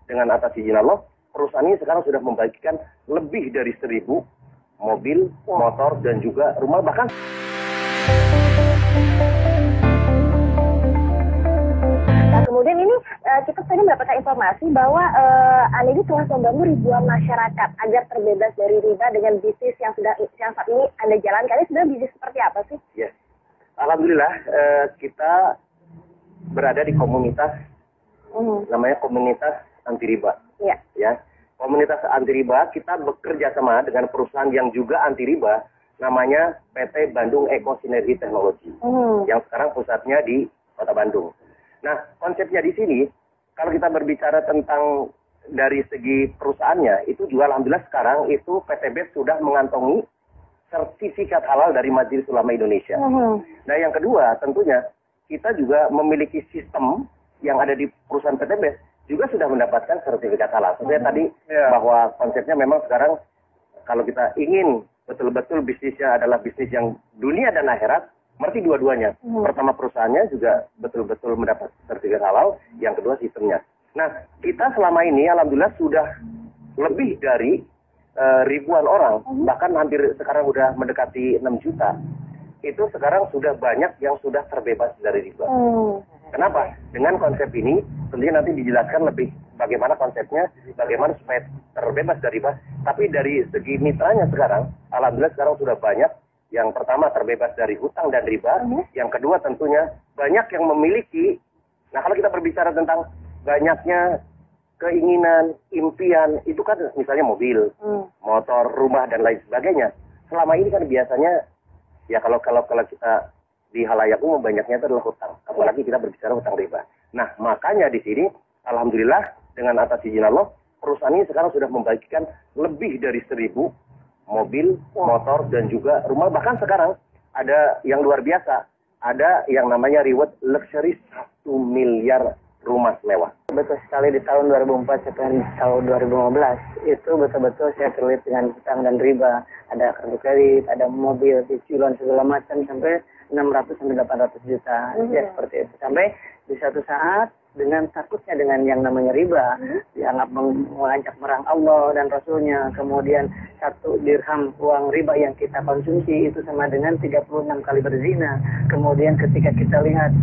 dengan atas izin Allah, perusahaan ini sekarang sudah membagikan lebih dari 1.000 mobil, motor, dan juga rumah, bahkan kemudian ini kita tadi mendapatkan informasi bahwa Anda ini telah membantu ribuan masyarakat agar terbebas dari riba dengan bisnis yang saat ini Anda jalankan. Ini sebenarnya bisnis seperti apa sih? Ya, alhamdulillah kita berada di komunitas namanya komunitas anti riba. Ya. Ya, komunitas anti riba kita bekerja sama dengan perusahaan yang juga anti riba, namanya PT Bandung Eko Sinergi Teknologi, yang sekarang pusatnya di Kota Bandung. Nah, konsepnya di sini, kalau kita berbicara tentang dari segi perusahaannya, itu juga alhamdulillah sekarang itu PT BES sudah mengantongi sertifikat halal dari Majelis Ulama Indonesia. Nah, yang kedua tentunya kita juga memiliki sistem yang ada di perusahaan PT BES juga sudah mendapatkan sertifikat halal. Sebenarnya tadi bahwa konsepnya memang sekarang kalau kita ingin betul-betul bisnisnya adalah bisnis yang dunia dan akhirat, berarti dua-duanya. Pertama perusahaannya juga betul-betul mendapat sertifikat halal, yang kedua sistemnya. Nah, kita selama ini alhamdulillah sudah lebih dari ribuan orang, bahkan hampir sekarang sudah mendekati 6 juta. Itu sekarang sudah banyak yang sudah terbebas dari riba. Kenapa? Dengan konsep ini, tentunya nanti dijelaskan lebih bagaimana konsepnya, bagaimana supaya terbebas dari riba. Tapi dari segi mitranya sekarang, alhamdulillah sekarang sudah banyak. Yang pertama terbebas dari hutang dan riba. Yang kedua tentunya banyak yang memiliki. Nah, kalau kita berbicara tentang banyaknya keinginan, impian, itu kan misalnya mobil, motor, rumah, dan lain sebagainya. Selama ini kan biasanya, ya kalau kita di halayak umum banyaknya itu adalah hutang. Apalagi kita berbicara hutang riba. Nah, makanya di sini, alhamdulillah dengan atas izin Allah, perusahaan ini sekarang sudah membagikan lebih dari 1.000 mobil, motor, dan juga rumah. Bahkan sekarang ada yang luar biasa. Ada yang namanya reward luxury 1 miliar rumah mewah. Betul sekali, di tahun 2004 sampai tahun 2015 itu betul-betul saya terlibat dengan hutang dan riba. Ada kartu kredit, ada mobil, cicilan segala macam sampai 600 sampai 800 juta. Ya seperti itu. Sampai di satu saat dengan takutnya dengan yang namanya riba, dianggap mengajak merang Allah dan Rasulnya. Kemudian 1 dirham uang riba yang kita konsumsi itu sama dengan 36 kali berzina. Kemudian ketika kita lihat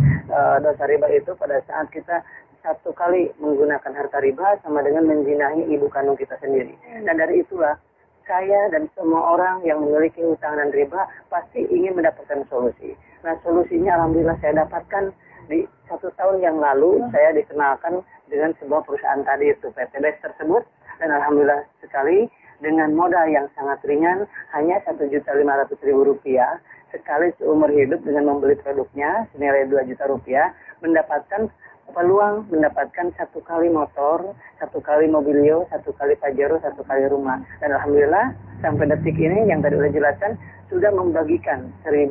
dosa riba itu pada saat kita 1 kali menggunakan harta riba sama dengan menzinahi ibu kandung kita sendiri. Dan dari itulah saya dan semua orang yang memiliki hutang dan riba pasti ingin mendapatkan solusi. Nah, solusinya alhamdulillah saya dapatkan di 1 tahun yang lalu. Saya dikenalkan dengan sebuah perusahaan tadi itu PT BES tersebut, dan alhamdulillah sekali dengan modal yang sangat ringan, hanya Rp1.500.000 sekali seumur hidup dengan membeli produknya senilai Rp2 juta, mendapatkan peluang mendapatkan 1 kali motor, 1 kali mobilio, 1 kali pajero, 1 kali rumah. Dan alhamdulillah sampai detik ini yang tadi sudah jelaskan sudah membagikan 1.000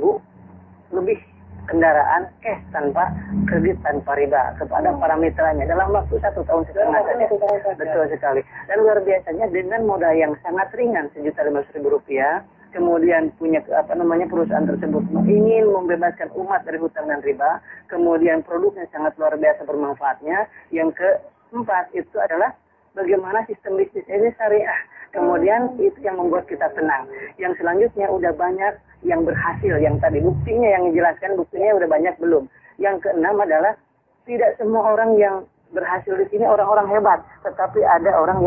lebih kendaraan cash tanpa kredit tanpa riba kepada para mitranya dalam waktu 1 tahun setengah saja. Betul sekali. Dan luar biasanya dengan modal yang sangat ringan Rp1.500.000, kemudian punya perusahaan tersebut ingin membebaskan umat dari hutang dan riba, kemudian produknya sangat luar biasa bermanfaatnya. Yang keempat itu adalah bagaimana sistem bisnis ini syariah. Kemudian itu yang membuat kita tenang. Yang selanjutnya udah banyak yang berhasil, yang tadi buktinya yang dijelaskan, buktinya udah banyak belum. Yang keenam adalah tidak semua orang yang berhasil di sini orang-orang hebat, tetapi ada orang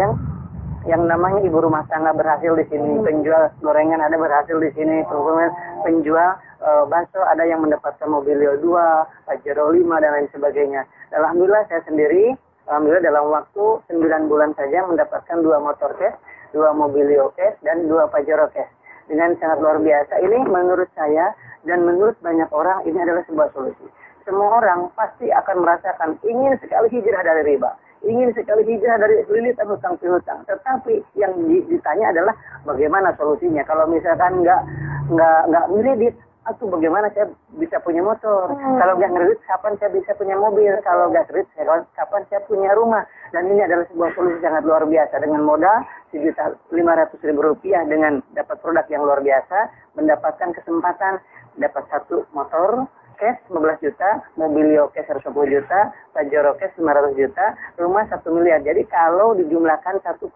yang namanya ibu rumah tangga berhasil di sini, penjual gorengan ada berhasil di sini, kemudian penjual bakso ada yang mendapatkan mobilio 2, pajero 5 dan lain sebagainya. Alhamdulillah saya sendiri, alhamdulillah dalam waktu 9 bulan saja mendapatkan 2 motor cash, 2 mobilio cash, dan 2 pajero cash. Dengan sangat luar biasa. Ini menurut saya dan menurut banyak orang ini adalah sebuah solusi. Semua orang pasti akan merasakan ingin sekali hijrah dari riba, ingin sekali hijrah dari lilitan hutang piutang. Tetapi yang ditanya adalah bagaimana solusinya. Kalau misalkan nggak ngeredit, atau bagaimana saya bisa punya motor? Kalau nggak ngeredit, kapan saya bisa punya mobil? Kalau nggak kredit, kapan saya punya rumah? Dan ini adalah sebuah solusi sangat luar biasa. Dengan modal Rp1.500.000 dengan dapat produk yang luar biasa, mendapatkan kesempatan dapat 1 motor, cash 15 juta, Mobilio cash 110 juta, Pajero cash 500 juta, rumah 1 miliar. Jadi kalau dijumlahkan 1,65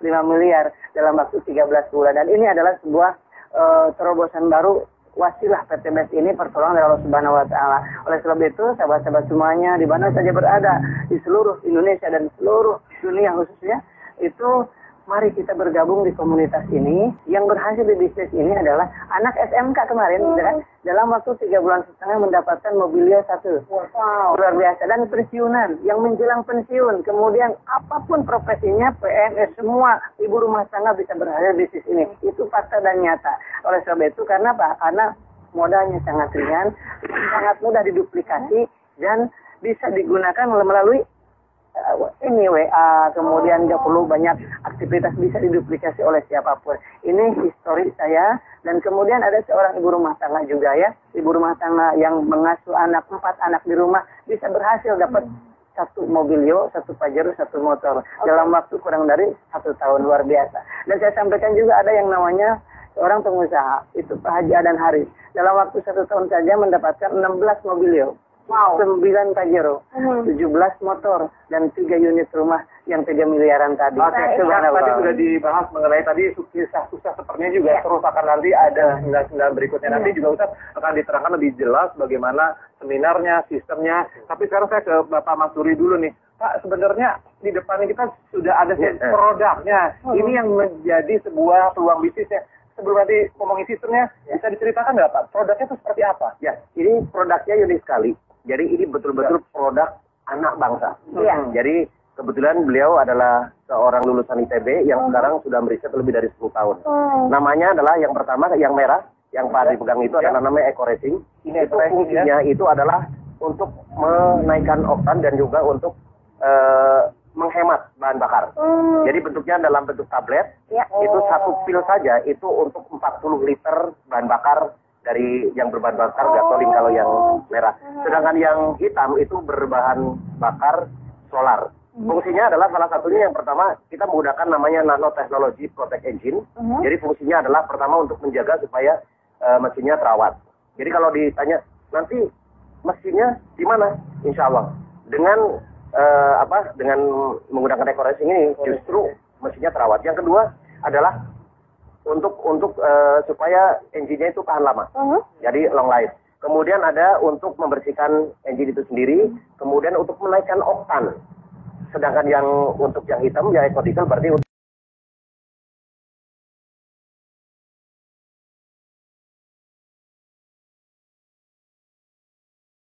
miliar dalam waktu 13 bulan. Dan ini adalah sebuah terobosan baru wasilah PT BES ini pertolongan dari Allah Subhanahu wa taala. Oleh sebab itu, sahabat-sahabat semuanya di mana saja berada di seluruh Indonesia dan seluruh dunia khususnya, itu mari kita bergabung di komunitas ini. Yang berhasil di bisnis ini adalah anak SMK kemarin, kan? Dalam waktu 3 bulan setengah mendapatkan Mobilio 1. Wow, luar biasa. Dan pensiunan, yang menjelang pensiun, kemudian apapun profesinya, PNS, semua ibu rumah tangga bisa berhasil di bisnis ini. Itu fakta dan nyata. Oleh sebab itu, karena apa? Karena modalnya sangat ringan, sangat mudah diduplikasi, dan bisa digunakan melalui ini WA, kemudian nggak perlu banyak aktivitas, bisa diduplikasi oleh siapapun. Ini histori saya. Dan kemudian ada seorang ibu rumah tangga juga ya, ibu rumah tangga yang mengasuh 4 anak di rumah, bisa berhasil dapat 1 Mobilio, 1 Pajero, 1 motor dalam waktu kurang dari 1 tahun. Luar biasa. Dan saya sampaikan juga ada yang namanya orang pengusaha, itu Pak Haji Adan Haris, dalam waktu 1 tahun saja mendapatkan 16 Mobilio. Wow. 9 Pajero, 17 motor, dan 3 unit rumah yang 3 miliaran tadi. Oke, tadi sudah dibahas mengenai tadi sukses sepertinya juga terus akan nanti ada sembilan berikutnya. Nanti juga Ustaz akan diterangkan lebih jelas bagaimana seminarnya, sistemnya. Tapi sekarang saya ke Bapak Masuri dulu nih. Pak, sebenarnya di depan kita sudah ada produknya. Ini yang menjadi sebuah peluang bisnisnya. Sebelum nanti ngomongin sistemnya, bisa diceritakan nggak Pak? Produknya itu seperti apa? Ya, ini produknya unik sekali. Jadi ini betul-betul produk anak bangsa. Jadi kebetulan beliau adalah seorang lulusan ITB yang sekarang sudah meriset lebih dari 10 tahun. Namanya adalah yang pertama, yang merah, yang Pak dipegang itu adalah namanya Eco Racing. Itu fungsinya itu adalah untuk menaikkan oktan dan juga untuk menghemat bahan bakar. Jadi bentuknya dalam bentuk tablet. Itu 1 pil saja itu untuk 40 liter bahan bakar dari yang berbahan bakar gasolin kalau yang merah. Sedangkan yang hitam itu berbahan bakar solar. Fungsinya adalah salah satunya yang pertama kita menggunakan namanya nanotechnology protect engine. Jadi fungsinya adalah pertama untuk menjaga supaya mesinnya terawat. Jadi kalau ditanya nanti mesinnya di mana? Insya Allah dengan dengan menggunakan Eco Racing ini justru mesinnya terawat. Yang kedua adalah untuk supaya engine-nya itu tahan lama. Jadi long life. Kemudian ada untuk membersihkan engine itu sendiri, kemudian untuk menaikkan oktan. Sedangkan yang untuk yang hitam ya eco diesel berarti